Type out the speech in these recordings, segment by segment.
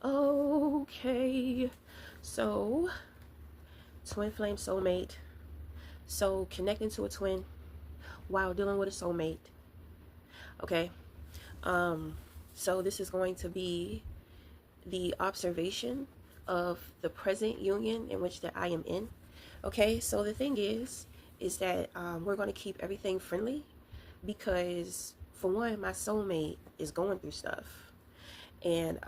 Okay, so twin flame soulmate. So connecting to a twin while dealing with a soulmate. Okay, um, so this is going to be the observation of the present union in which that I am in. Okay, so the thing is that we're going to keep everything friendly because, for one, my soulmate is going through stuff, and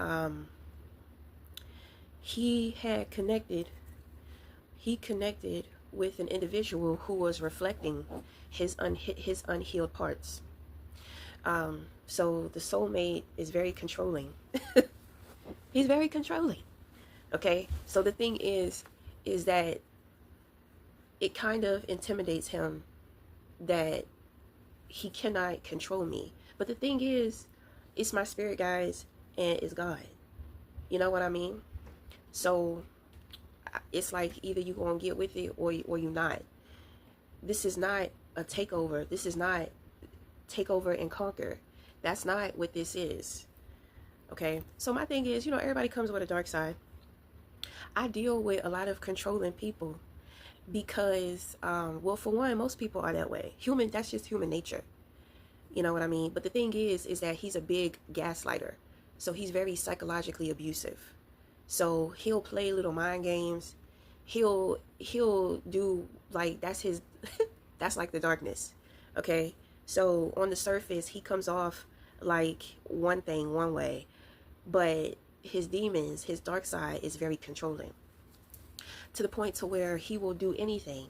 he had connected he connected with an individual who was reflecting his unhealed parts. So the soulmate is very controlling. He's very controlling. Okay, so the thing is that it kind of intimidates him that he cannot control me. But the thing is, it's my spirit guides and it's God. You know what I mean? So it's like either you gonna get with it or you not. This is not a takeover. This is not take over and conquer. That's not what this is. Okay. So my thing is, everybody comes with a dark side. I deal with a lot of controlling people because, well, for one, most people are that way. That's just human nature. You know what I mean? But the thing is that he's a big gaslighter. So he's very psychologically abusive. So he'll play little mind games. He'll do like that's his that's like the darkness. Okay? So on the surface, he comes off like one thing one way, but his demons, his dark side is very controlling. To the point to where he will do anything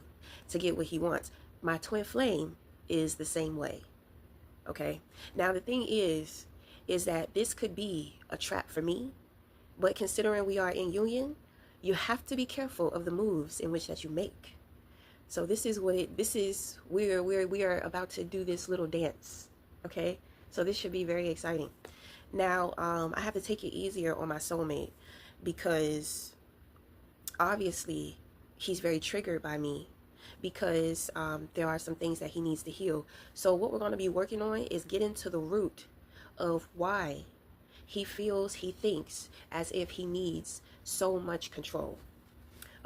to get what he wants. My twin flame is the same way. Okay? Now the thing is that this could be a trap for me, but considering we are in union, you have to be careful of the moves in which that you make. So this is we are about to do this little dance. Okay? So this should be very exciting. Now, I have to take it easier on my soulmate because obviously he's very triggered by me because there are some things that he needs to heal. So what we're going to be working on is getting to the root of why he thinks as if he needs so much control.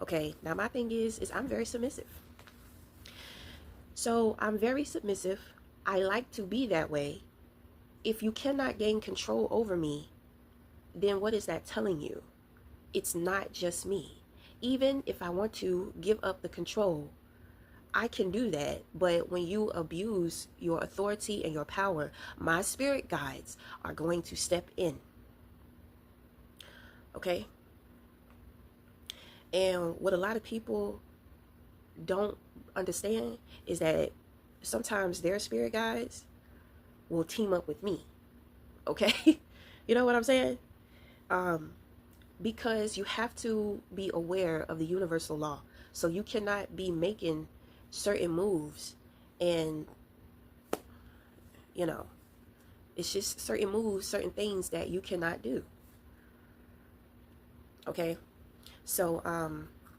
Okay, now my thing is I'm very submissive. So I'm very submissive. I like to be that way. If you cannot gain control over me, then what is that telling you? It's not just me. Even if I want to give up the control, I can do that. But when you abuse your authority and your power, my spirit guides are going to step in. Okay? And what a lot of people don't understand is that sometimes their spirit guides will team up with me. Okay? You know what I'm saying? Because you have to be aware of the universal law. So you cannot be making certain moves and, it's just certain moves, certain things that you cannot do. Okay? So,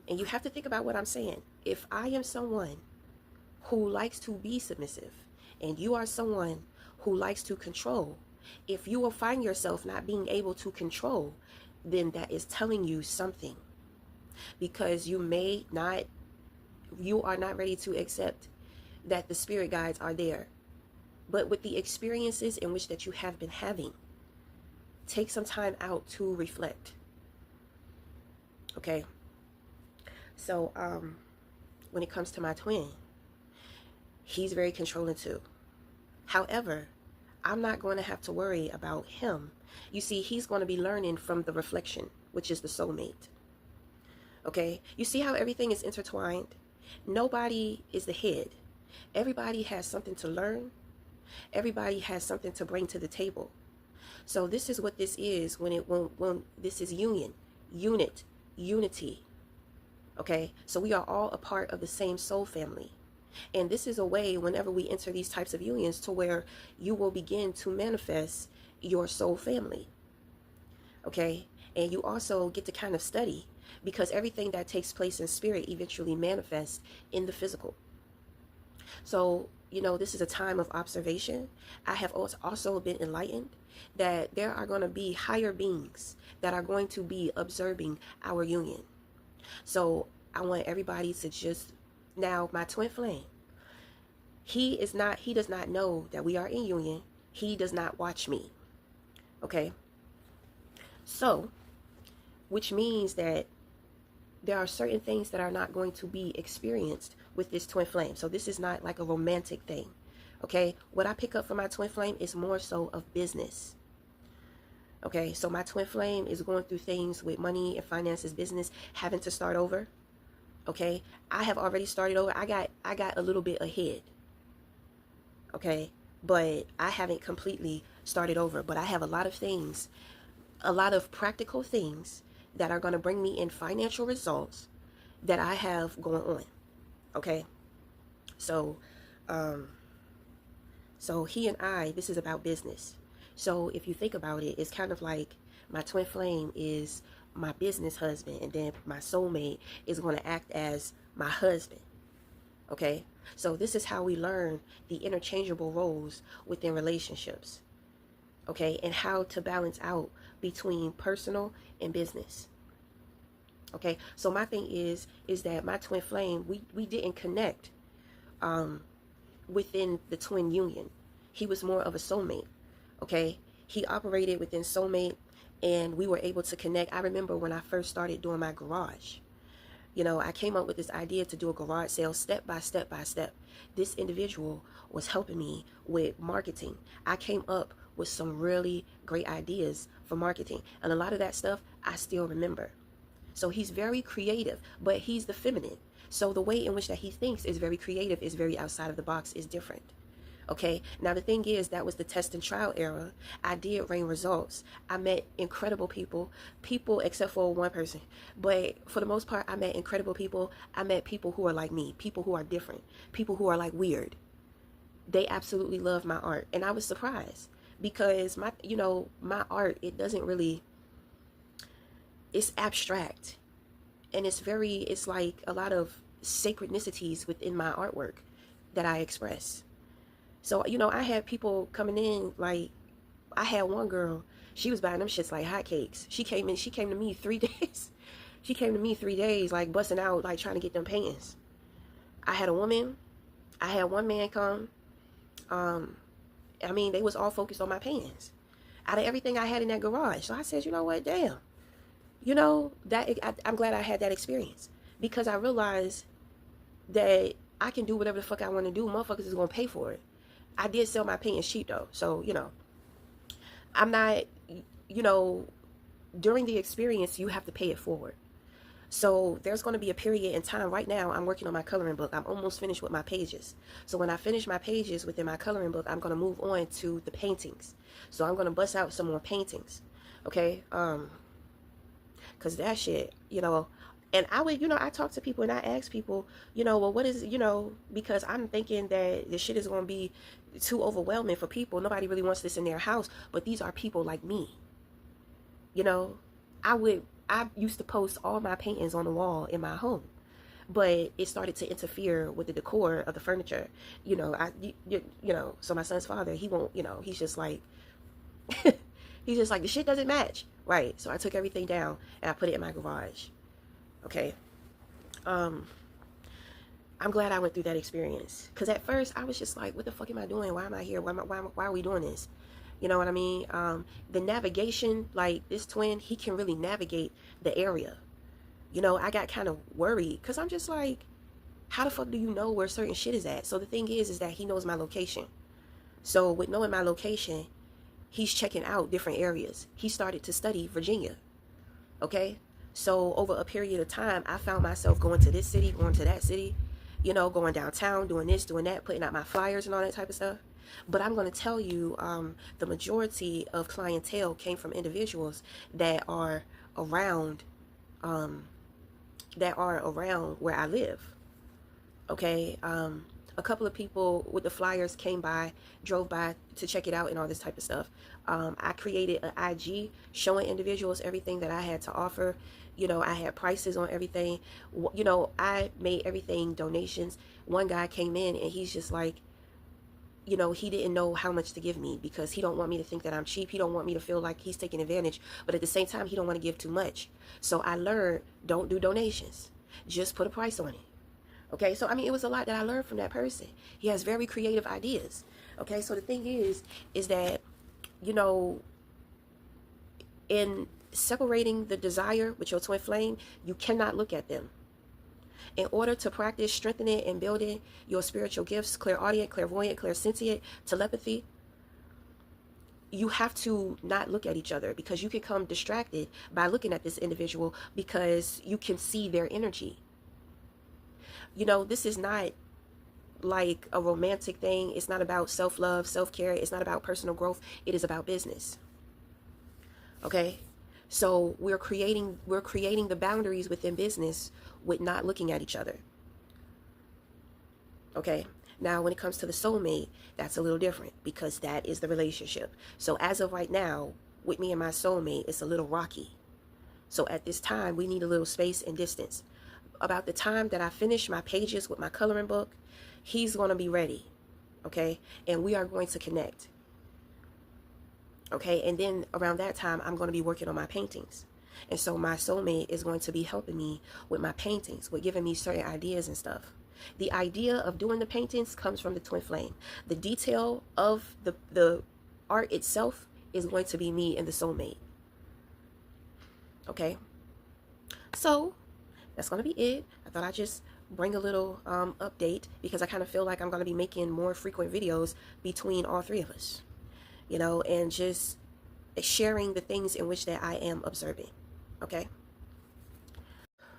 and you have to think about what I'm saying. If I am someone who likes to be submissive and you are someone who likes to control, if you will find yourself not being able to control, then that is telling you something, because you are not ready to accept that the spirit guides are there. But with the experiences in which that you have been having, take some time out to reflect. Okay? So when it comes to my twin, he's very controlling too. However, I'm not going to have to worry about him. You see, he's going to be learning from the reflection, which is the soulmate. Okay? You see how everything is intertwined? Nobody is the head. Everybody has something to learn. Everybody has something to bring to the table. So this is what this is when this is unity. Okay? So we are all a part of the same soul family. And this is a way, whenever we enter these types of unions, to where you will begin to manifest your soul family. Okay? And you also get to kind of study, because everything that takes place in spirit eventually manifests in the physical. So this is a time of observation. I have also been enlightened that there are going to be higher beings that are going to be observing our union. So I want everybody to just, now my twin flame, he does not know that we are in union. He does not watch me. Okay. So, which means that there are certain things that are not going to be experienced with this twin flame. So this is not like a romantic thing. Okay. What I pick up from my twin flame is more so of business. Okay. So my twin flame is going through things with money and finances, business, having to start over. Okay. I have already started over. I got a little bit ahead. Okay. But I haven't completely started over. But I have a lot of things, a lot of practical things that are going to bring me in financial results that I have going on. Okay. So, so he and I, this is about business. So if you think about it, it's kind of like my twin flame is my business husband, and then my soulmate is going to act as my husband. Okay. So this is how we learn the interchangeable roles within relationships. Okay. And how to balance out between personal and business. Okay. So my thing is that my twin flame, we didn't connect within the twin union. He was more of a soulmate. Okay. He operated within soulmate, and we were able to connect. I remember when I first started doing my garage, I came up with this idea to do a garage sale step by step by step. This individual was helping me with marketing. I came up with some really great ideas for marketing, and a lot of that stuff I still remember. So he's very creative, but he's the feminine. So the way in which that he thinks is very creative, is very outside of the box, is different. Okay. Now the thing is, that was the test and trial era. I did rain results. I met incredible people except for one person. But for the most part, I met incredible people. I met people who are like me, people who are different, people who are like weird. They absolutely love my art. And I was surprised because my art, it doesn't really, it's abstract. And it's like a lot of sacrednicities within my artwork that I express. So, I had people coming in, like, I had one girl, she was buying them shits like hotcakes. She came to me 3 days. She came to me 3 days, like, busting out, like, trying to get them paintings. I had one man come. They was all focused on my paintings. Out of everything I had in that garage. So I said, you know what, damn. I'm glad I had that experience. Because I realized that I can do whatever the fuck I want to do. Motherfuckers is going to pay for it. I did sell my paintings cheap though. So, I'm not, during the experience, you have to pay it forward. So there's going to be a period in time. Right now, I'm working on my coloring book. I'm almost finished with my pages. So when I finish my pages within my coloring book, I'm going to move on to the paintings. So I'm going to bust out some more paintings. Okay. Cause that shit, and I would, I talk to people and I ask people, well, what is, because I'm thinking that this shit is going to be too overwhelming for people. Nobody really wants this in their house, but these are people like me. I used to post all my paintings on the wall in my home, but it started to interfere with the decor of the furniture. So my son's father, he won't, he's just like, he's just like, the shit doesn't match. Right. So I took everything down and I put it in my garage. Okay. I'm glad I went through that experience. Because at first I was just like, what the fuck am I doing? Why am I here? Why are we doing this? You know what I mean? The navigation, like this twin, he can really navigate the area. I got kind of worried because I'm just like, how the fuck do you know where certain shit is at? So the thing is that he knows my location. So with knowing my location, he's checking out different areas. He started to study Virginia. Okay. So over a period of time, I found myself going to this city, going to that city, going downtown, doing this, doing that, putting out my flyers and all that type of stuff. But I'm going to tell you, the majority of clientele came from individuals that are around where I live. Okay. A couple of people with the flyers came by, drove by to check it out and all this type of stuff. I created an IG showing individuals everything that I had to offer. I had prices on everything. I made everything donations. One guy came in and he's just like, you know, he didn't know how much to give me because he don't want me to think that I'm cheap. He don't want me to feel like he's taking advantage, but at the same time, he don't want to give too much. So I learned, don't do donations. Just put a price on it. Okay, so I mean, it was a lot that I learned from that person. He has very creative ideas. Okay, so the thing is that, you know, in separating the desire with your twin flame, you cannot look at them. In order to practice strengthening and building your spiritual gifts, clairaudient, clairvoyant, clairsentient, telepathy, you have to not look at each other, because you can become distracted by looking at this individual because you can see their energy. You know, this is not like a romantic thing. It's not about self-love, self-care. It's not about personal growth. It is about business. Okay? So we're creating the boundaries within business with not looking at each other. Okay? Now, when it comes to the soulmate, that's a little different, because that is the relationship. So as of right now, with me and my soulmate, it's a little rocky. So at this time, we need a little space and distance. About the time that I finish my pages with my coloring book, he's going to be ready. Okay? And we are going to connect. Okay? And then around that time, I'm going to be working on my paintings. And so my soulmate is going to be helping me with my paintings, with giving me certain ideas and stuff. The idea of doing the paintings comes from the twin flame. The detail of the art itself is going to be me and the soulmate. Okay? So that's going to be it. I thought I'd just bring a little update, because I kind of feel like I'm going to be making more frequent videos between all three of us, you know, and just sharing the things in which that I am observing. Okay?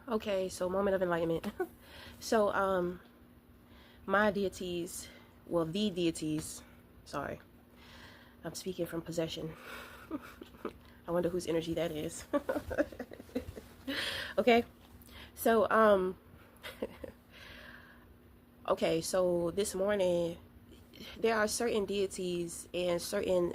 Okay, so moment of enlightenment. So my deities, well, the deities, sorry, I'm speaking from possession. I wonder whose energy that is. Okay? So okay, so this morning there are certain deities and certain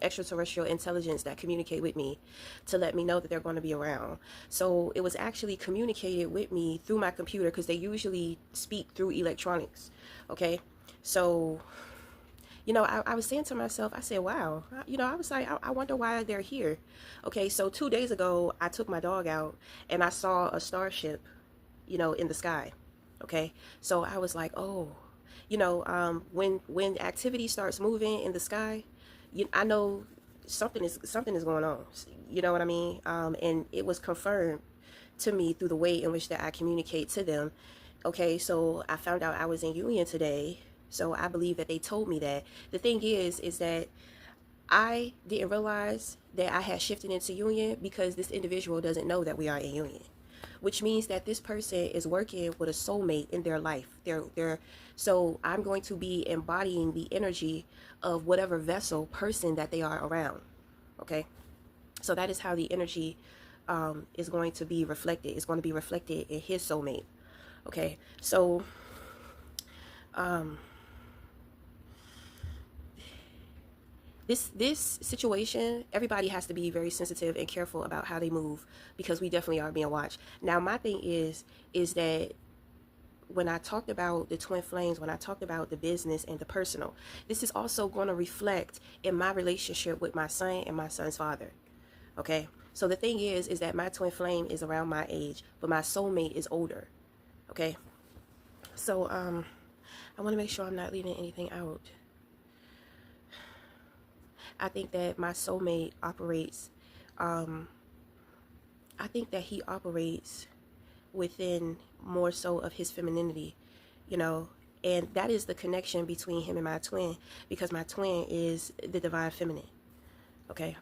extraterrestrial intelligence that communicate with me to let me know that they're going to be around. So it was actually communicated with me through my computer, because they usually speak through electronics. Okay, so you know, I was saying to myself, I said, wow, you know, I was like, I wonder why they're here. Okay, so 2 days ago, I took my dog out and I saw a starship, you know, in the sky. Okay, so I was like, oh, you know, when activity starts moving in the sky, I know something is going on. You know what I mean? And it was confirmed to me through the way in which that I communicate to them. Okay, so I found out I was in union today. So I believe that they told me that. The thing is that I didn't realize that I had shifted into union because this individual doesn't know that we are in union, which means that this person is working with a soulmate in their life. So I'm going to be embodying the energy of whatever vessel person that they are around. Okay, so that is how the energy is going to be reflected. It's going to be reflected in his soulmate. Okay, so this situation, everybody has to be very sensitive and careful about how they move, because we definitely are being watched. Now, my thing is that when I talked about the twin flames, when I talked about the business and the personal, this is also going to reflect in my relationship with my son and my son's father. Okay, so the thing is that my twin flame is around my age, but my soulmate is older. Okay, so I want to make sure I'm not leaving anything out. I think that my soulmate operates, I think that he operates within more so of his femininity, you know, and that is the connection between him and my twin, because my twin is the divine feminine. Okay,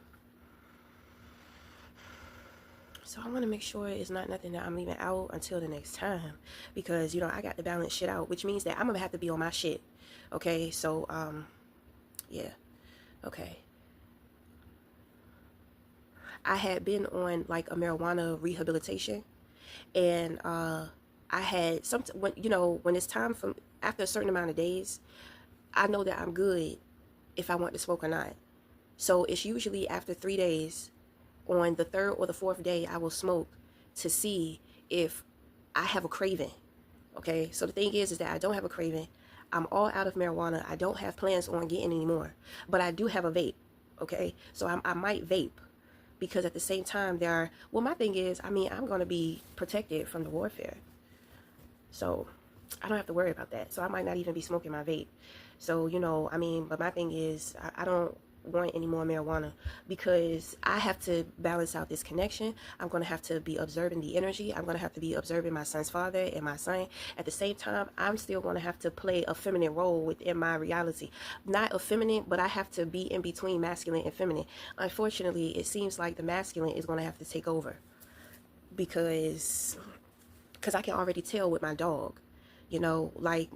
so I want to make sure it's not nothing that I'm leaving out until the next time, because, you know, I got to balance shit out, which means that I'm gonna have to be on my shit. Okay, so yeah. Okay, I had been on like a marijuana rehabilitation, and I had when, you know, when it's time from after a certain amount of days, I know that I'm good if I want to smoke or not. So it's usually after 3 days, on the third or the fourth day, I will smoke to see if I have a craving. Okay, so the thing is that I don't have a craving. I'm all out of marijuana. I don't have plans on getting any more, but I do have a vape. Okay, so I might vape because at the same time well, my thing is, I mean, I'm going to be protected from the warfare. So I don't have to worry about that. So I might not even be smoking my vape. So, you know, I mean, but my thing is, I don't want any more marijuana because I have to balance out this connection. I'm going to have to be observing the energy. I'm going to have to be observing my son's father and my son. At the same time, I'm still going to have to play a feminine role within my reality. Not effeminate, but I have to be in between masculine and feminine. Unfortunately, it seems like the masculine is going to have to take over because I can already tell with my dog. You know, like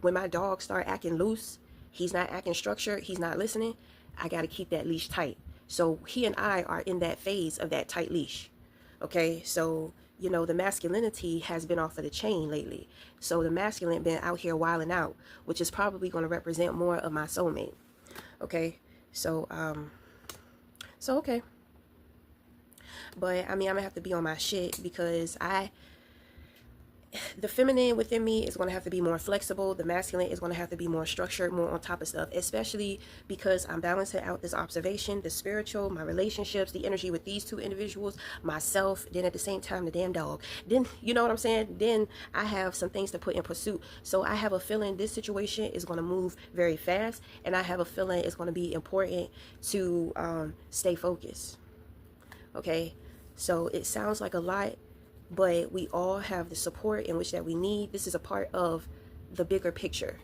when my dog start acting loose, he's not acting structured, he's not listening, I got to keep that leash tight. So he and I are in that phase of that tight leash. Okay, so, you know, the masculinity has been off of the chain lately. So the masculine been out here wilding out, which is probably going to represent more of my soulmate. Okay, so, okay. But, I mean, I'm going to have to be on my shit because the feminine within me is going to have to be more flexible. The masculine is going to have to be more structured, more on top of stuff, especially because I'm balancing out this observation, the spiritual, my relationships, the energy with these two individuals, myself, then at the same time, the damn dog. Then, you know what I'm saying? Then I have some things to put in pursuit. So I have a feeling this situation is going to move very fast, and I have a feeling it's going to be important to stay focused. Okay? So it sounds like a lot, but we all have the support in which that we need. This is a part of the bigger picture.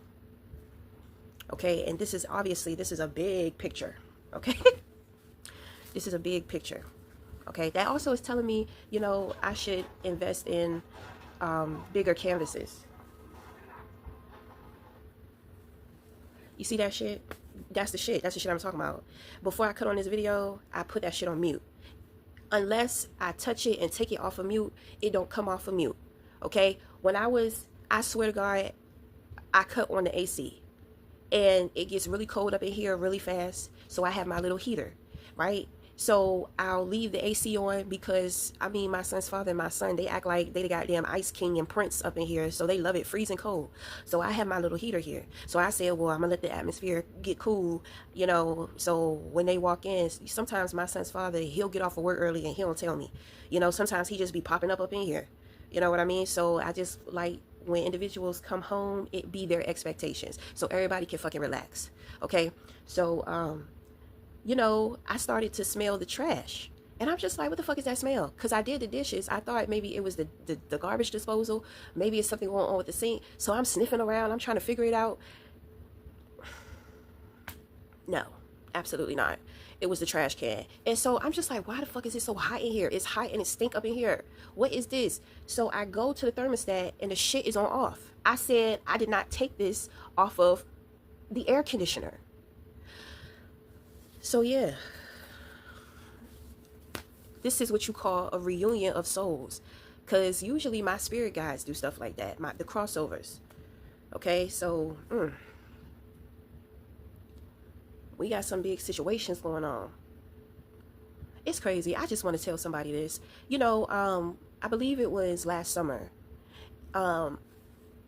Okay, and this is obviously, this is a big picture. Okay, this is a big picture. Okay, that also is telling me, you know, I should invest in bigger canvases. You see that shit? That's the shit. That's the shit I'm talking about. Before I cut on this video, I put that shit on mute. Unless I touch it and take it off of mute, it don't come off of mute. Okay? When I swear to God, I cut on the AC. And it gets really cold up in here really fast. So I have my little heater, right? So I'll leave the AC on because, I mean, my son's father and my son, they act like they the goddamn Ice King and Prince up in here. So they love it freezing cold. So I have my little heater here. So I said, well, I'm going to let the atmosphere get cool, you know. So when they walk in, sometimes my son's father, he'll get off of work early and he don't tell me. You know, sometimes he just be popping up in here. You know what I mean? So I just like when individuals come home, it be their expectations. So everybody can fucking relax. Okay? So, you know, I started to smell the trash. And I'm just like, what the fuck is that smell? Because I did the dishes. I thought maybe it was the garbage disposal. Maybe it's something going on with the sink. So I'm sniffing around. I'm trying to figure it out. No, absolutely not. It was the trash can. And so I'm just like, why the fuck is it so hot in here? It's hot and it stink up in here. What is this? So I go to the thermostat and the shit is on off. I said I did not take this off of the air conditioner. So yeah, this is what you call a reunion of souls, because usually my spirit guides do stuff like that, the crossovers. Okay, so we got some big situations going on. It's crazy. I just want to tell somebody this. You know, I believe it was last summer. I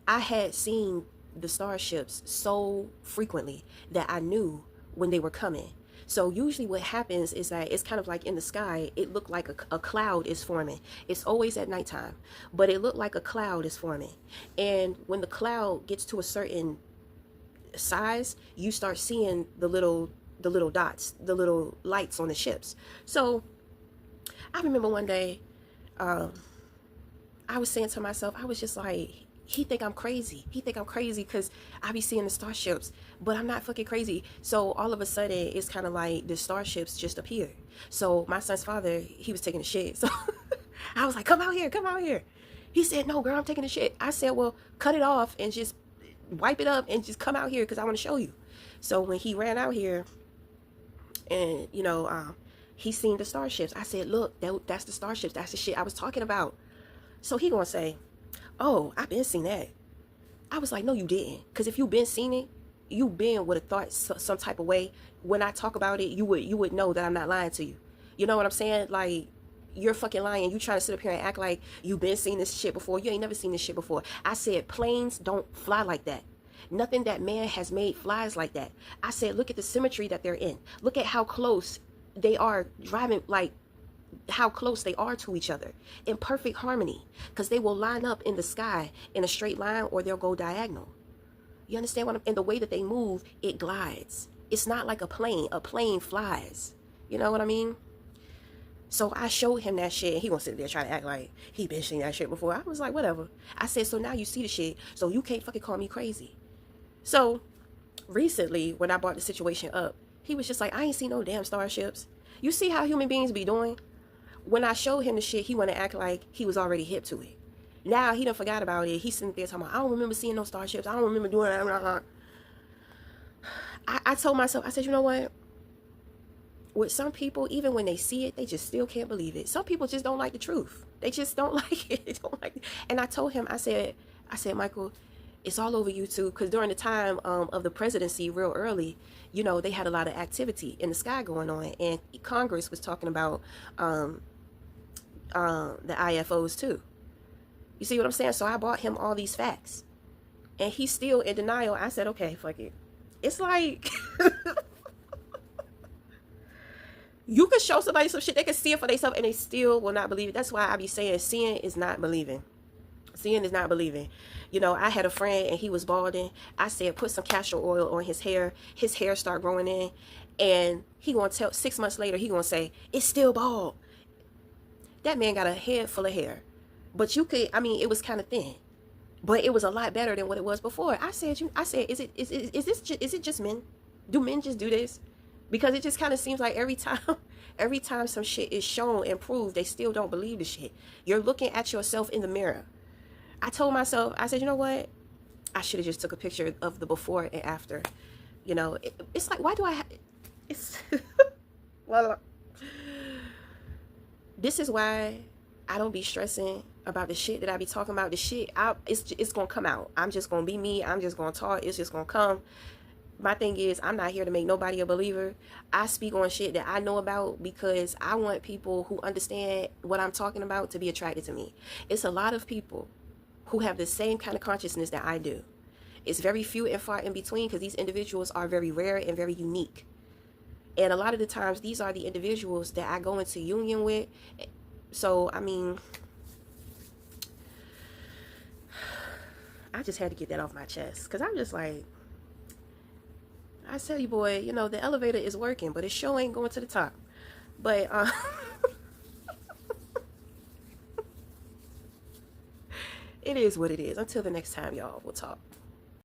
had seen the starships so frequently that I knew when they were coming. So usually what happens is that it's kind of like in the sky, it looked like a cloud is forming. It's always at nighttime, but it looked like a cloud is forming. And when the cloud gets to a certain size, you start seeing the little dots, the little lights on the ships. So I remember one day, I was saying to myself, I was just like, he think I'm crazy. He think I'm crazy because I be seeing the starships, but I'm not fucking crazy. So all of a sudden, it's kind of like the starships just appeared. So my son's father, he was taking a shit. So I was like, come out here, come out here. He said, no, girl, I'm taking a shit. I said, well, cut it off and just wipe it up and just come out here because I want to show you. So when he ran out here and, you know, he seen the starships. I said, look, that's the starships. That's the shit I was talking about. So he gonna say, oh, I been seen that. I was like, no, you didn't. Because if you been seen it, you been would have thought some type of way. When I talk about it, you would know that I'm not lying to you. You know what I'm saying? Like, you're fucking lying. You trying to sit up here and act like you been seen this shit before. You ain't never seen this shit before. I said planes don't fly like that. Nothing that man has made flies like that. I said, look at the symmetry that they're in. Look at how close they are driving, like how close they are to each other in perfect harmony, because they will line up in the sky in a straight line or they'll go diagonal. You understand what I'm, and the way that they move, it glides. It's not like a plane. A plane flies. You know what I mean? So I showed him that shit, and he gonna sit there trying to act like he been seeing that shit before. I was like, whatever. I said, so now you see the shit, so you can't fucking call me crazy. So recently, when I brought the situation up, he was just like, I ain't seen no damn starships. You see how human beings be doing? When I showed him the shit, he wanna act like he was already hip to it. Now he done forgot about it. He's sitting there talking about, I don't remember seeing no starships. I don't remember doing that. I told myself, I said, you know what? With some people, even when they see it, they just still can't believe it. Some people just don't like the truth. They just don't like it. They don't like it. And I told him, I said, Michael, it's all over YouTube. Because during the time of the presidency, real early, you know, they had a lot of activity in the sky going on. And Congress was talking about the IFOs too. You see what I'm saying? So I brought him all these facts. And he's still in denial. I said, okay, fuck it. It's like... You can show somebody some shit, they can see it for themselves, and they still will not believe it. That's why I be saying seeing is not believing. Seeing is not believing. You know, I had a friend and he was balding. I said, put some castor oil on his hair. His hair start growing in. And he gonna tell 6 months later, he gonna say, it's still bald. That man got a head full of hair. But you could, I mean, it was kind of thin. But it was a lot better than what it was before. I said, is it just men? Do men just do this? Because it just kind of seems like every time some shit is shown and proved, they still don't believe the shit. You're looking at yourself in the mirror. I told myself, I said, you know what? I should have just took a picture of the before and after. You know, it's like, why do I it's well, this is why I don't be stressing about the shit that I be talking about. The shit, it's gonna come out. I'm just gonna be me. I'm just gonna talk. It's just gonna come. My thing is, I'm not here to make nobody a believer. I speak on shit that I know about because I want people who understand what I'm talking about to be attracted to me. It's a lot of people who have the same kind of consciousness that I do. It's very few and far in between because these individuals are very rare and very unique. And a lot of the times, these are the individuals that I go into union with. So, I mean, I just had to get that off my chest because I'm just like, I tell you, boy, you know, the elevator is working, but it sure ain't going to the top. But, it is what it is. Until the next time, y'all, we'll talk.